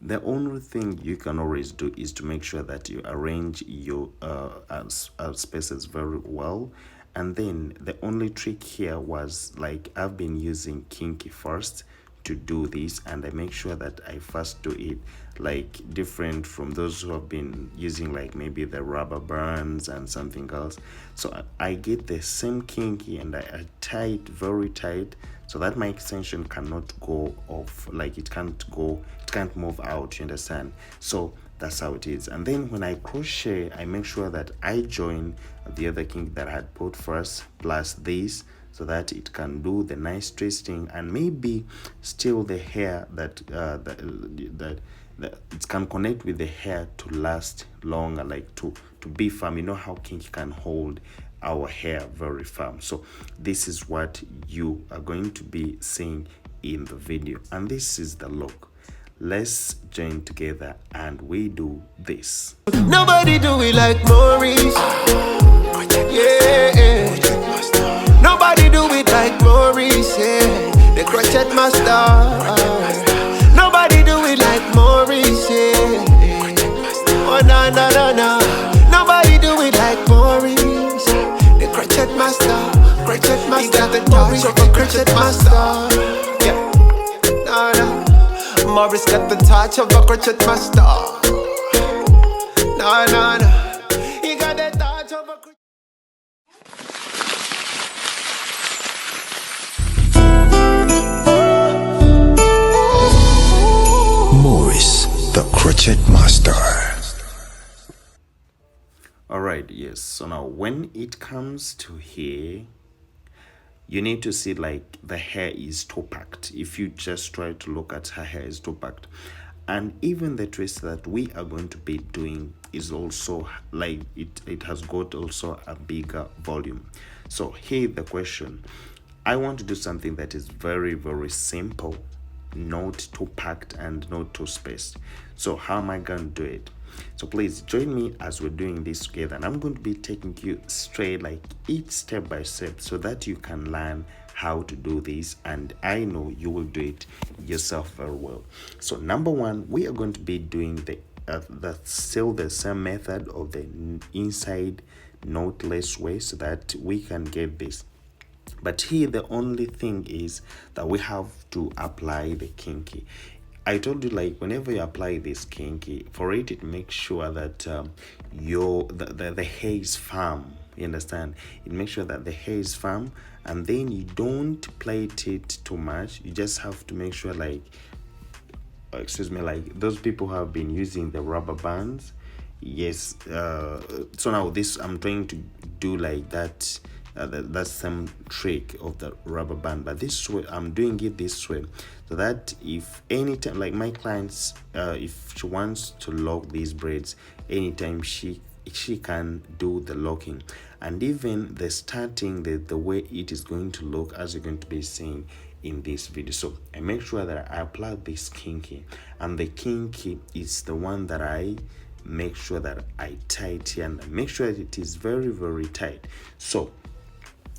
The only thing you can always do is to make sure that you arrange your spaces very well. And then the only trick here was, like, I've been using kinky first to do this, and I make sure that I first do it like different from those who have been using like maybe the rubber bands and something else. So I get the same kinky and I tie it very tight so that my extension cannot go off, like it can't move out, you understand? So that's how it is. And then when I crochet, I make sure that I join the other kink that I had put first plus this, so that it can do the nice twisting and maybe still the hair that it can connect with the hair to last longer, like to be firm. You know how kink can hold our hair very firm. So this is what you are going to be seeing in the video, and this is the look. Let's join together and we do this. Nobody do it like Maurice. Yeah. Nobody do it like Maurice. Yeah. The crochet master. Nobody do it like Maurice. Yeah. Oh no no no no. Nobody do it like Maurice. The crochet master. Crochet master. He got the touch of a crochet master. Yeah. No no. Maurice got the touch of a crochet master. No, no, no. He got the touch of a crochet. Maurice, the crochet master. Alright, yes. So now when it comes to here, you need to see like the hair is too packed. If you just try to look at her hair is too packed. And even the twist that we are going to be doing is also like it has got also a bigger volume. So here the question. I want to do something that is very, very simple, not too packed and not too spaced. So how am I going to do it? So please join me as we're doing this together, and I'm going to be taking you straight, like each step by step, so that you can learn how to do this, and I know you will do it yourself very well. So number one, we are going to be doing still the same method of the inside knotless way, so that we can get this. But here the only thing is that we have to apply the kinky. I told you, like, whenever you apply this kinky, for it makes sure that the hair is firm. You understand? It makes sure that the hair is firm, and then you don't plait it too much. You just have to make sure, like, excuse me, like those people who have been using the rubber bands. Yes. So now this I'm trying to do like that. That's some trick of the rubber band, but this way I'm doing it this way, so that if anytime, like my clients, if she wants to lock these braids anytime, she can do the locking. And even the starting, the way it is going to look, as you're going to be seeing in this video. So I make sure that I apply this kinky, and the kinky is the one that I make sure that I tie it here, and make sure that it is very, very tight. So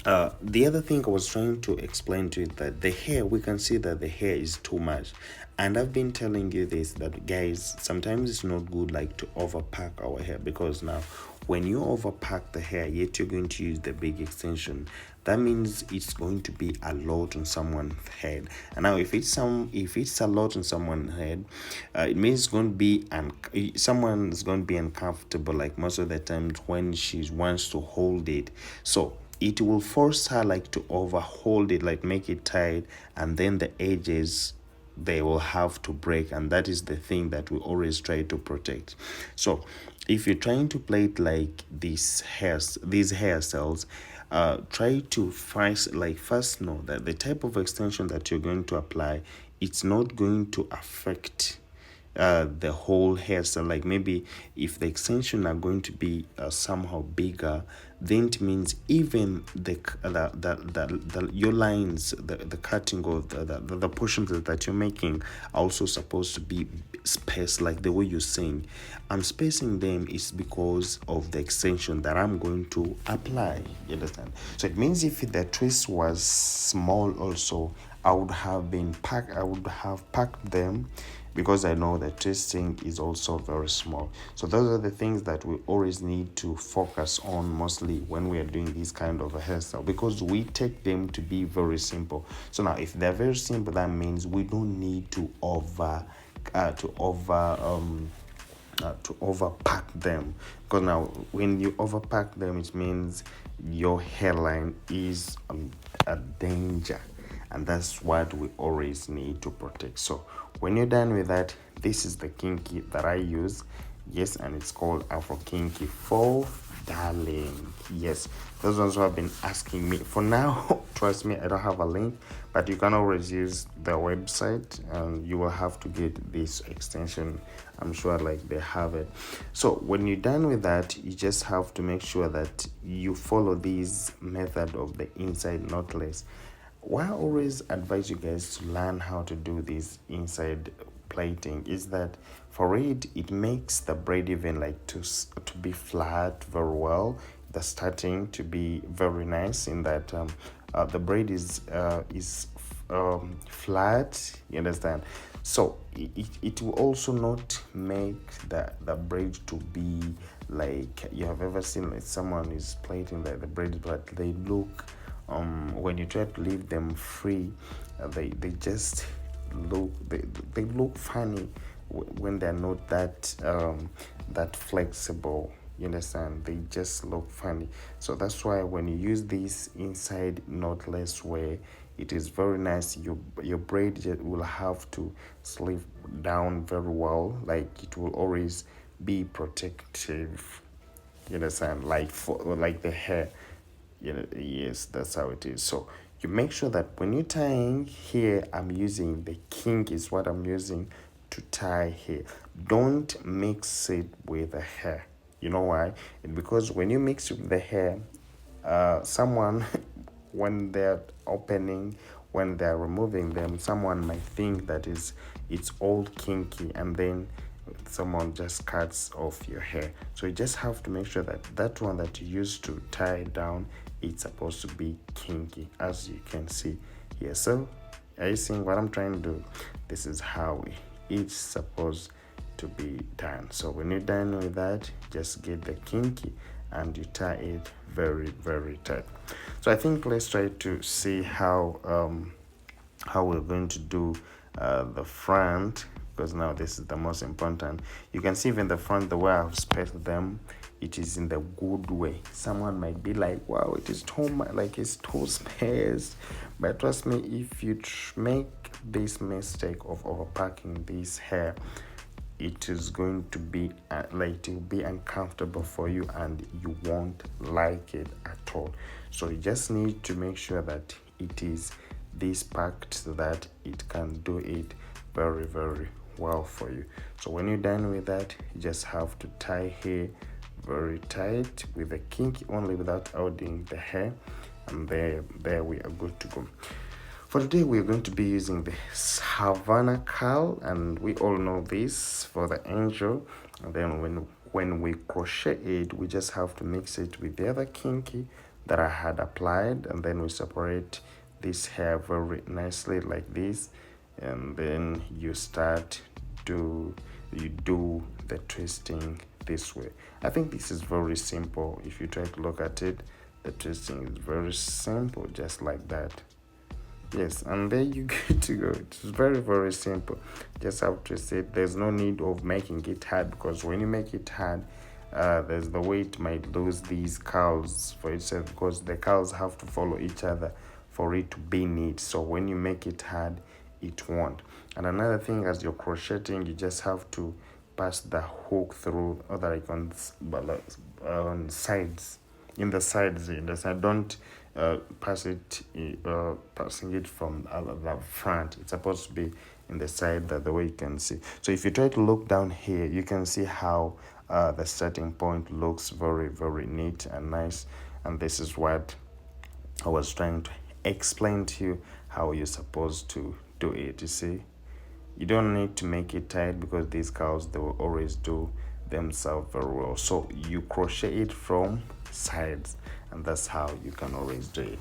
the other thing I was trying to explain to you, that the hair, we can see that the hair is too much, and I've been telling you this, that guys, sometimes it's not good like to overpack our hair, because now when you overpack the hair yet you're going to use the big extension, that means it's going to be a lot on someone's head. And now if it's a lot on someone's head, it means it's going to be someone's going to be uncomfortable, like most of the times when she wants to hold it. So it will force her like to overhold it, like make it tight, and then the edges, they will have to break, and that is the thing that we always try to protect. So if you're trying to plait like these hairstyles, try to first know that the type of extension that you're going to apply, it's not going to affect the whole hairstyle. Like maybe if the extension are going to be somehow bigger, then it means even your lines, the cutting of the portions that you're making are also supposed to be spaced, like the way you're saying. I'm spacing them is because of the extension that I'm going to apply. You understand? So it means if the twist was small also, I would have packed them because I know that twisting is also very small. So those are the things that we always need to focus on mostly when we are doing this kind of a hairstyle, because we take them to be very simple. So now if they're very simple, that means we don't need to overpack them, because now when you overpack them, it means your hairline is a danger, and that's what we always need to protect. So when you're done with that, this is the kinky that I use. Yes, and it's called Afro Kinky for Darling. Yes, those ones who have been asking me for now. Trust me, I don't have a link, but you can always use the website, and you will have to get this extension. I'm sure like they have it. So when you're done with that, you just have to make sure that you follow this method of the inside knotless. What I always advise you guys to learn how to do this inside plating is that for it makes the braid even like to be flat very well. The starting to be very nice in that the braid is flat, you understand. So it will also not make the braid to be like, you have ever seen like someone is plaiting the braid, but they look when you try to leave them free, they just they look funny when they're not that flexible, you understand. They just look funny. So that's why when you use this inside knotless way, it is very nice. Your braid will have to sleeve down very well, like it will always be protective, you understand, like for like the hair. Yes, that's how it is. So you make sure that when you're tying here, I'm using the kink is what I'm using to tie here. Don't mix it with the hair. You know why? Because when you mix it with the hair, someone when they're opening, when they're removing them, someone might think that it's all kinky, and then someone just cuts off your hair. So you just have to make sure that that one that you use to tie it down, it's supposed to be kinky, as you can see here. So are you seeing what I'm trying to do? This is how it's supposed to be done. So when you're done with that, just get the kinky and you tie it very, very tight. So I think let's try to see how we're going to do the front, because now this is the most important. You can see even the front, the way I've spaced them, it is in the good way. Someone might be like, wow, it is too much, like it's too spaced. But trust me, if you make this mistake of overpacking this hair, it is going to be like, it will be uncomfortable for you and you won't like it at all. So you just need to make sure that it is this packed so that it can do it very, very well for you. So when you're done with that, you just have to tie here very tight with a kinky only, without outing the hair, and there we are good to go. For today, we're going to be using the Havana curl, and we all know this for the angel. And then when we crochet it, we just have to mix it with the other kinky that I had applied, and then we separate this hair very nicely like this, and then you do the twisting this way. I think this is very simple. If you try to look at it, the twisting is very simple, just like that. Yes, and there you get to go. It's very, very simple. Just have to twist it. There's no need of making it hard, because when you make it hard, there's the way it might lose these curls for itself, because the curls have to follow each other for it to be neat. So when you make it hard, it won't. And another thing, as you're crocheting, you just have to pass the hook through other like on sides, in the sides. Don't passing it from the front. It's supposed to be in the side, that the way you can see. So if you try to look down here, you can see how the starting point looks very, very neat and nice. And this is what I was trying to explain to you, how you're supposed to do it. You see, you don't need to make it tight, because these curls, they will always do themselves very well. So you crochet it from sides, and that's how you can always do it.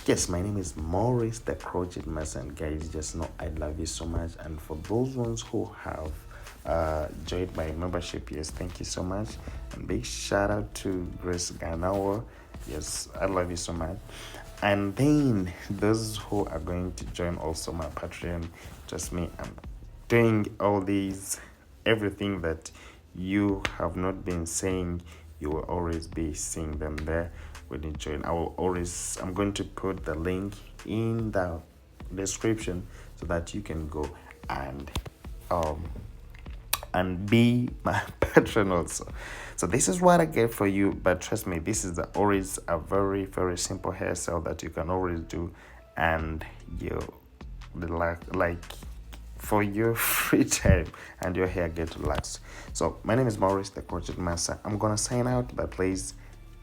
yes, my name is Maurice the Crochet Master, and guys, just know I love you so much. And for those ones who have joined my membership, yes, thank you so much. And big shout out to Grace Ganawa. Yes, I love you so much. And then those who are going to join also my Patreon, trust me, I'm doing all these, everything that you have not been saying, you will always be seeing them there when you join. I'm going to put the link in the description so that you can go and be my patron also. So this is what I get for you, but trust me, this is always a very, very simple hairstyle that you can always do, and you like for your free time, and your hair get relaxed. So my name is Maurice the Crochet Master. I'm gonna sign out, but please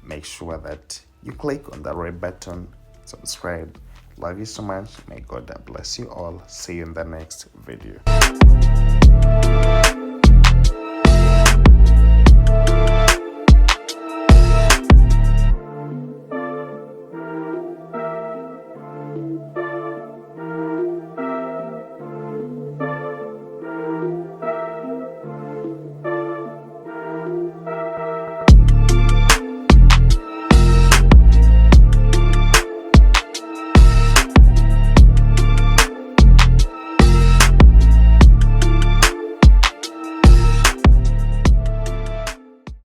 make sure that you click on the red button, subscribe. Love you so much. May God bless you all. See you in the next video.